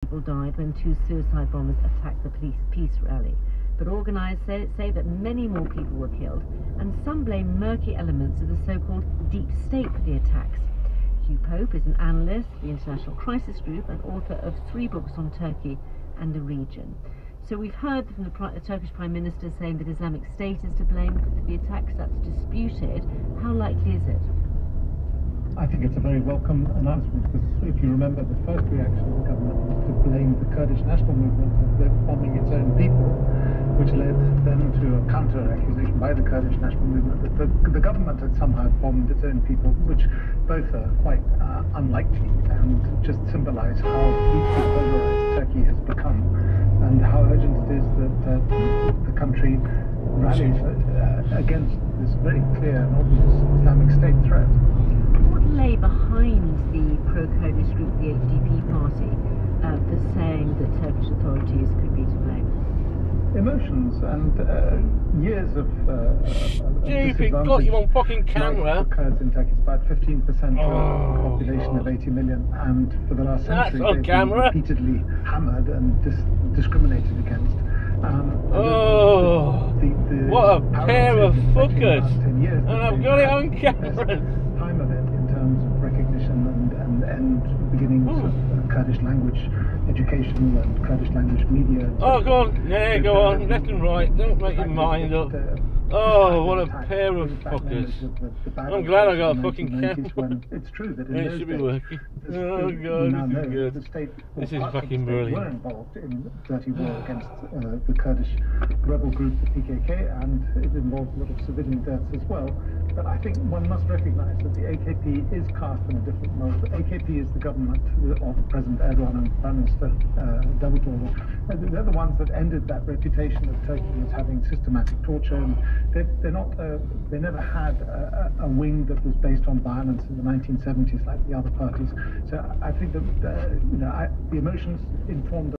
People died when two suicide bombers attacked the peace rally. But organisers say that many more people were killed, and some blame murky elements of the so-called deep state for the attacks. Hugh Pope is an analyst for the International Crisis Group and author of 3 books on Turkey and the region. So we've heard from the Turkish Prime Minister saying that Islamic State is to blame for the attacks. That's disputed. How likely is it? I think it's a very welcome announcement, because if you remember, the first reaction of the government was to blame the Kurdish national movement for bombing its own people, which led then to a counter-accusation by the Kurdish national movement that the government had somehow bombed its own people, which both are quite unlikely and just symbolize how deeply polarized Turkey has become and how urgent it is that the country rallies against this very clear and obvious Islamic State threat. What lay behind the pro-Kurdish group, the HDP party, for saying that Turkish authorities could be to blame? Emotions and years of Stupid, got you on fucking camera. The Kurds in Turkey is about 15% of a population of 80 million, and for the last century they've been repeatedly hammered and discriminated against. What a pair of fuckers! And I've got it on camera. Time of it in terms of recognition and beginnings of Kurdish language education and Kurdish language media. Oh, go on, yeah, go on, left and right, don't make your mind up. Oh, what a pair of fuckers. I'm glad I got a fucking camera. It's true that it should be working. Oh god, this is good. This is fucking brilliant. Were involved in dirty war against the Kurdish rebel group, the PKK, and it involved a lot of civilian deaths as well. But I think one must recognize that the AKP is cast in a different mold. The AKP is the government of President Erdogan and Prime Minister Davutoglu. They're the ones that ended that reputation of Turkey as having systematic torture. And they're not. They never had a wing that was based on violence in the 1970s like the other parties. So I think that the emotions informed